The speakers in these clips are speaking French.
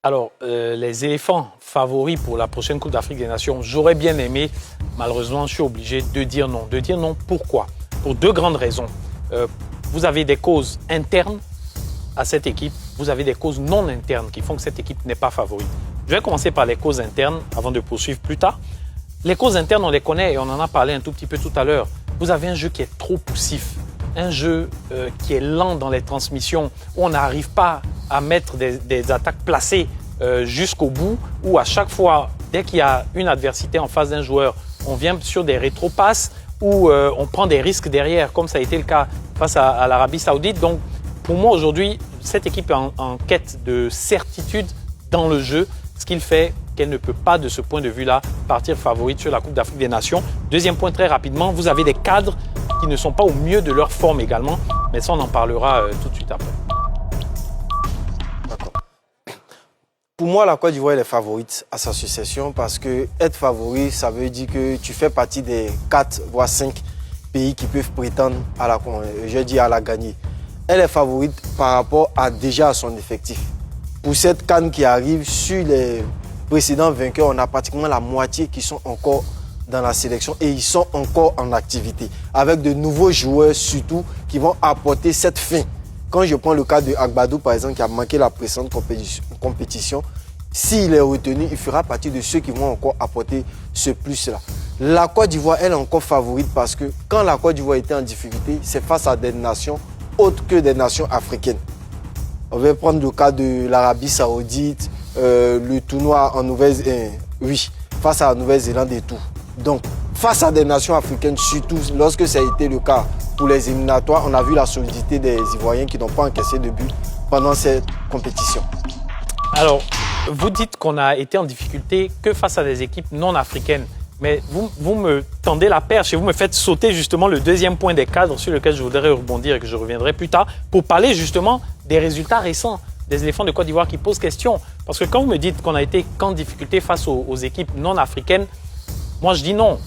Alors, les éléphants favoris pour la prochaine Coupe d'Afrique des Nations, j'aurais bien aimé. Malheureusement, je suis obligé de dire non. De dire non, pourquoi? Pour deux grandes raisons. Vous avez des causes internes à cette équipe. Vous avez des causes non internes qui font que cette équipe n'est pas favorite. Je vais commencer par les causes internes avant de poursuivre plus tard. Les causes internes, on les connaît et on en a parlé un tout petit peu tout à l'heure. Vous avez un jeu qui est trop poussif, un jeu qui est lent dans les transmissions, où on n'arrive pas à mettre des attaques placées jusqu'au bout, où à chaque fois, dès qu'il y a une adversité en face d'un joueur, on vient sur des rétro-passes, où on prend des risques derrière, comme ça a été le cas face à l'Arabie Saoudite. Donc, pour moi, aujourd'hui, cette équipe est en quête de certitude dans le jeu, ce qu'il fait qu'elle ne peut pas, de ce point de vue-là, partir favorite sur la Coupe d'Afrique des Nations. Deuxième point, très rapidement, vous avez des cadres qui ne sont pas au mieux de leur forme également, mais ça, on en parlera tout de suite après. D'accord. Pour moi, la Côte d'Ivoire est favorite à sa succession parce que être favori, ça veut dire que tu fais partie des 4 voire 5 pays qui peuvent prétendre à la gagner. Elle est favorite par rapport déjà à son effectif. Pour cette CAN qui arrive, sur les précédents vainqueurs, on a pratiquement la moitié qui sont encore dans la sélection et ils sont encore en activité. Avec de nouveaux joueurs surtout qui vont apporter cette fin. Quand je prends le cas de Agbadou, par exemple, qui a manqué la précédente compétition, s'il est retenu, il fera partie de ceux qui vont encore apporter ce plus-là. La Côte d'Ivoire, elle est encore favorite parce que quand la Côte d'Ivoire était en difficulté, c'est face à des nations autres que des nations africaines. On va prendre le cas de l'Arabie Saoudite, le tournoi en face à la Nouvelle-Zélande et tout. Donc, face à des nations africaines, surtout lorsque ça a été le cas pour les éliminatoires, on a vu la solidité des Ivoiriens qui n'ont pas encaissé de but pendant cette compétition. Alors, vous dites qu'on a été en difficulté que face à des équipes non africaines. Mais vous me tendez la perche et vous me faites sauter justement le deuxième point des cadres sur lequel je voudrais rebondir et que je reviendrai plus tard pour parler justement des résultats récents des éléphants de Côte d'Ivoire qui posent question. Parce que quand vous me dites qu'on a été qu'en difficulté face aux équipes non africaines, moi je dis non.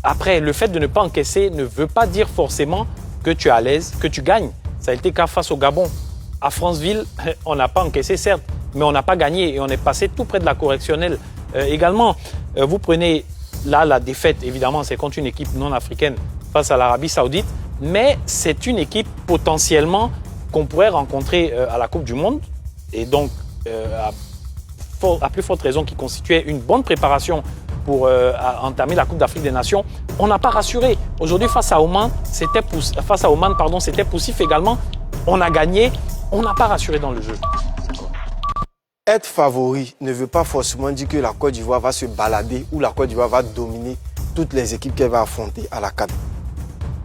Après, le fait de ne pas encaisser ne veut pas dire forcément que tu es à l'aise, que tu gagnes. Ça a été le cas face au Gabon. À Franceville, on n'a pas encaissé certes, mais on n'a pas gagné et on est passé tout près de la correctionnelle. Également, vous prenez là la défaite, évidemment, c'est contre une équipe non africaine face à l'Arabie Saoudite, mais c'est une équipe potentiellement qu'on pourrait rencontrer à la Coupe du Monde et donc à plus forte raison qui constituait une bonne préparation pour entamer la Coupe d'Afrique des Nations. On n'a pas rassuré. Aujourd'hui, face à Oman, c'était poussif également. On a gagné, on n'a pas rassuré dans le jeu. Être favori ne veut pas forcément dire que la Côte d'Ivoire va se balader ou la Côte d'Ivoire va dominer toutes les équipes qu'elle va affronter à la CAN.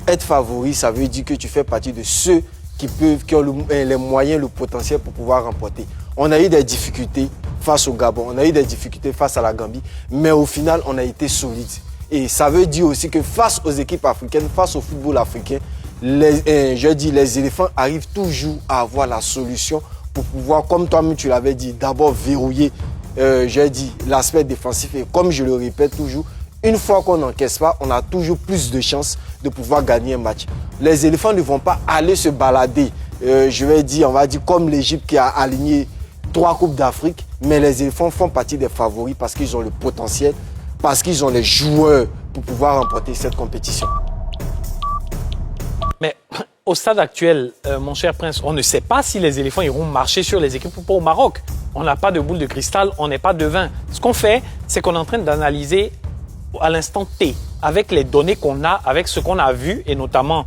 Être favori, ça veut dire que tu fais partie de ceux qui ont les moyens, le potentiel pour pouvoir remporter. On a eu des difficultés face au Gabon, on a eu des difficultés face à la Gambie, mais au final, on a été solide. Et ça veut dire aussi que face aux équipes africaines, face au football africain, les éléphants arrivent toujours à avoir la solution pour pouvoir, comme toi-même tu l'avais dit, d'abord verrouiller l'aspect défensif. Et comme je le répète toujours, une fois qu'on n'encaisse pas, on a toujours plus de chances de pouvoir gagner un match. Les éléphants ne vont pas aller se balader, on va dire comme l'Égypte qui a aligné 3 Coupes d'Afrique, mais les éléphants font partie des favoris parce qu'ils ont le potentiel, parce qu'ils ont les joueurs pour pouvoir remporter cette compétition. Mais au stade actuel, mon cher Prince, on ne sait pas si les éléphants iront marcher sur les équipes ou pas au Maroc. On n'a pas de boule de cristal, on n'est pas devin. Ce qu'on fait, c'est qu'on est en train d'analyser à l'instant T, avec les données qu'on a, avec ce qu'on a vu, et notamment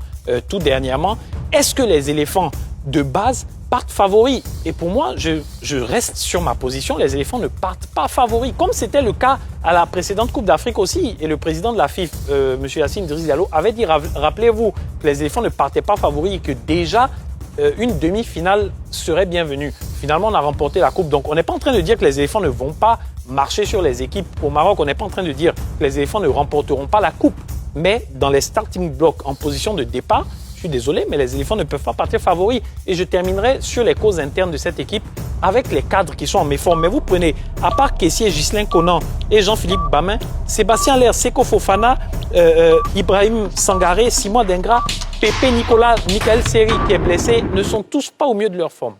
tout dernièrement, est-ce que les éléphants de base partent favoris? Et pour moi, je reste sur ma position, les éléphants ne partent pas favoris, comme c'était le cas à la précédente Coupe d'Afrique aussi. Et le président de la FIF, M. Yassine Idriss Diallo, avait dit, rappelez-vous, que les éléphants ne partaient pas favoris et que déjà une demi-finale serait bienvenue. Finalement, on a remporté la Coupe. Donc, on n'est pas en train de dire que les éléphants ne vont pas marcher sur les équipes au Maroc. On n'est pas en train de dire que les éléphants ne remporteront pas la Coupe. Mais dans les starting blocks en position de départ, je suis désolé, mais les éléphants ne peuvent pas partir favoris. Et je terminerai sur les causes internes de cette équipe avec les cadres qui sont en méforme. Mais vous prenez, à part Kessié, Ghislain Conan et Jean-Philippe Bamin, Sébastien Aller, Seko Fofana, Ibrahim Sangaré, Simon Dengra, Pépé Nicolas, Michael Seri qui est blessé, ne sont tous pas au mieux de leur forme.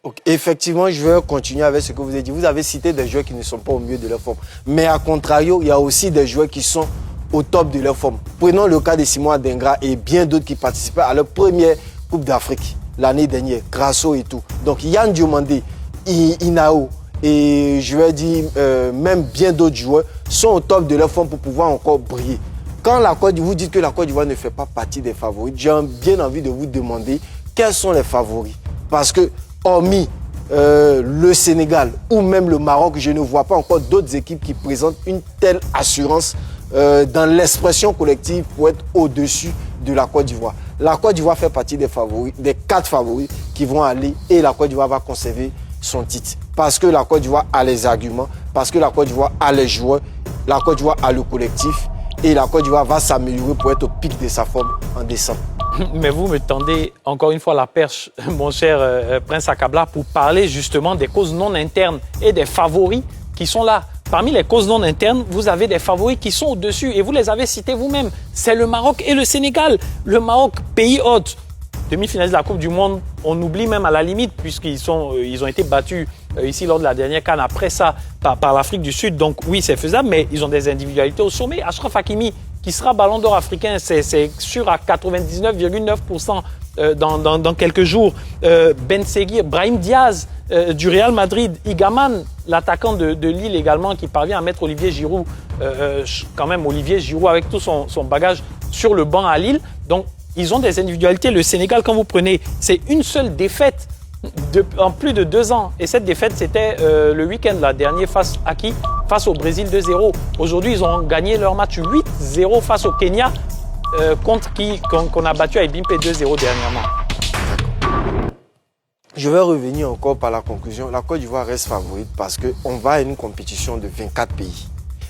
Okay. Effectivement, je vais continuer avec ce que vous avez dit. Vous avez cité des joueurs qui ne sont pas au mieux de leur forme. Mais à contrario, il y a aussi des joueurs qui sont au top de leur forme. Prenons le cas de Simon Adengra et bien d'autres qui participaient à leur première Coupe d'Afrique l'année dernière, Grasso et tout. Donc Yann Diomandé, Inao et je vais dire même bien d'autres joueurs sont au top de leur forme pour pouvoir encore briller. Quand vous dites que la Côte d'Ivoire ne fait pas partie des favoris, j'ai bien envie de vous demander quels sont les favoris. Parce que hormis le Sénégal ou même le Maroc, je ne vois pas encore d'autres équipes qui présentent une telle assurance dans l'expression collective pour être au-dessus de la Côte d'Ivoire. La Côte d'Ivoire fait partie des favoris, des 4 favoris qui vont aller et la Côte d'Ivoire va conserver son titre. Parce que la Côte d'Ivoire a les arguments, parce que la Côte d'Ivoire a les joueurs, la Côte d'Ivoire a le collectif et la Côte d'Ivoire va s'améliorer pour être au pic de sa forme en décembre. Mais vous me tendez encore une fois la perche, mon cher Prince Akabla, pour parler justement des causes non internes et des favoris qui sont là. Parmi les causes non internes, vous avez des favoris qui sont au-dessus et vous les avez cités vous-même. C'est le Maroc et le Sénégal. Le Maroc, pays hôte, demi-finaliste de la Coupe du Monde, on oublie même à la limite puisqu'ils ont été battus ici lors de la dernière CAN après ça par l'Afrique du Sud. Donc oui, c'est faisable, mais ils ont des individualités au sommet. Achraf Hakimi, qui sera ballon d'or africain, c'est sûr à 99,9% dans quelques jours. Ben Seguir, Brahim Diaz du Real Madrid, Igaman, l'attaquant de Lille également, qui parvient à mettre Olivier Giroud, quand même Olivier Giroud avec tout son bagage sur le banc à Lille. Donc ils ont des individualités. Le Sénégal, quand vous prenez, c'est une seule défaite en plus de 2 ans. Et cette défaite, c'était le week-end dernier face à qui? Face au Brésil 2-0. Aujourd'hui, ils ont gagné leur match 8-0 face au Kenya, contre qui qu'on a battu à Ebimpe 2-0 dernièrement. Je vais revenir encore par la conclusion. La Côte d'Ivoire reste favorite parce qu'on va à une compétition de 24 pays.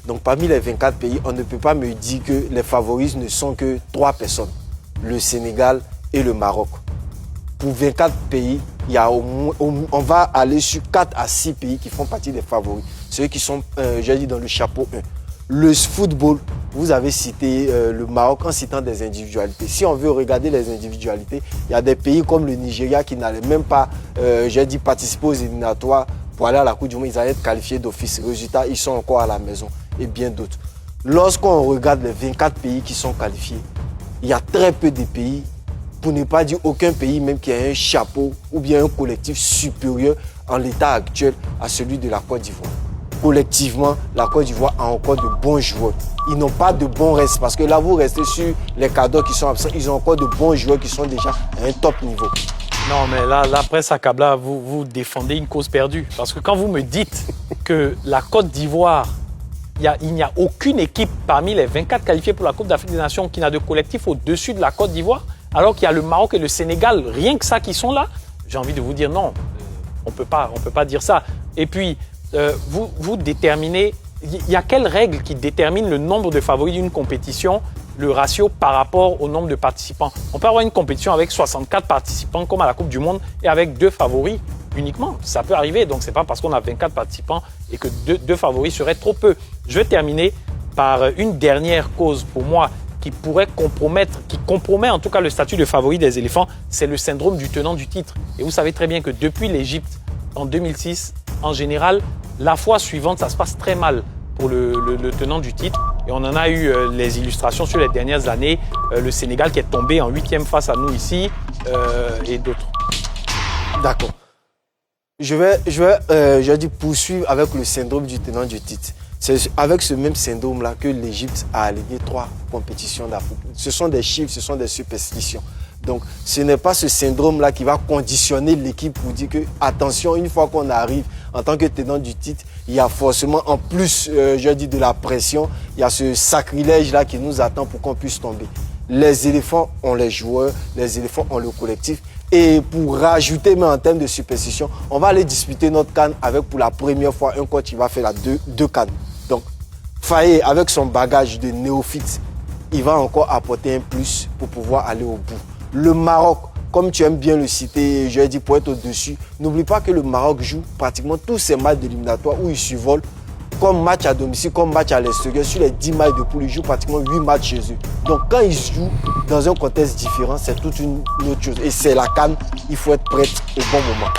Donc parmi les 24 pays, on ne peut pas me dire que les favoris ne sont que 3 personnes. Le Sénégal et le Maroc. Pour 24 pays, on va aller sur 4 à 6 pays qui font partie des favoris. Ceux qui sont, j'ai dit, dans le chapeau 1. Le football, vous avez cité le Maroc en citant des individualités. Si on veut regarder les individualités, il y a des pays comme le Nigeria qui n'allaient même pas, participer aux éliminatoires pour aller à la Coupe du Monde. Ils allaient être qualifiés d'office. Résultat, ils sont encore à la maison et bien d'autres. Lorsqu'on regarde les 24 pays qui sont qualifiés, il y a très peu de pays, pour ne pas dire aucun pays même qui a un chapeau ou bien un collectif supérieur en l'état actuel à celui de la Côte d'Ivoire. Collectivement, la Côte d'Ivoire a encore de bons joueurs. Ils n'ont pas de bons restes parce que là, vous restez sur les cadres qui sont absents. Ils ont encore de bons joueurs qui sont déjà à un top niveau. Non, mais là, Prince Akabla, vous défendez une cause perdue. Parce que quand vous me dites que la Côte d'Ivoire, il n'y a aucune équipe parmi les 24 qualifiés pour la Coupe d'Afrique des Nations qui n'a de collectif au-dessus de la Côte d'Ivoire, alors qu'il y a le Maroc et le Sénégal, rien que ça, qui sont là, j'ai envie de vous dire non, on ne peut pas dire ça. Et puis, vous déterminez, il y a quelles règles qui déterminent le nombre de favoris d'une compétition, le ratio par rapport au nombre de participants? On peut avoir une compétition avec 64 participants comme à la Coupe du Monde et avec 2 favoris uniquement. Ça peut arriver, donc ce n'est pas parce qu'on a 24 participants et que 2 favoris seraient trop peu. Je vais terminer par une dernière cause pour moi qui pourrait qui compromet en tout cas le statut de favori des éléphants, c'est le syndrome du tenant du titre. Et vous savez très bien que depuis l'Égypte, en 2006, en général, la fois suivante, ça se passe très mal pour le tenant du titre. Et on en a eu les illustrations sur les dernières années. Le Sénégal qui est tombé en 8e face à nous ici et d'autres. D'accord. Je vais poursuivre avec le syndrome du tenant du titre. C'est avec ce même syndrome-là que l'Égypte a aligné 3 compétitions d'Afrique. Ce sont des chiffres, ce sont des superstitions. Donc, ce n'est pas ce syndrome-là qui va conditionner l'équipe pour dire que, attention, une fois qu'on arrive en tant que tenant du titre, il y a forcément, en plus, de la pression, il y a ce sacrilège-là qui nous attend pour qu'on puisse tomber. Les éléphants ont les joueurs, les éléphants ont le collectif. Et pour rajouter, mais en termes de superstition, on va aller disputer notre CAN avec pour la première fois un coach qui va faire deux CAN. Donc, Faye, avec son bagage de néophyte, il va encore apporter un plus pour pouvoir aller au bout. Le Maroc, comme tu aimes bien le citer, je l'ai dit pour être au-dessus, n'oublie pas que le Maroc joue pratiquement tous ses matchs d'éliminatoire où il survole, comme match à domicile, comme match à l'extérieur. Sur les 10 matchs de poule, ils jouent pratiquement 8 matchs chez eux. Donc quand ils jouent dans un contexte différent, c'est toute une autre chose. Et c'est la CAN, il faut être prêt au bon moment.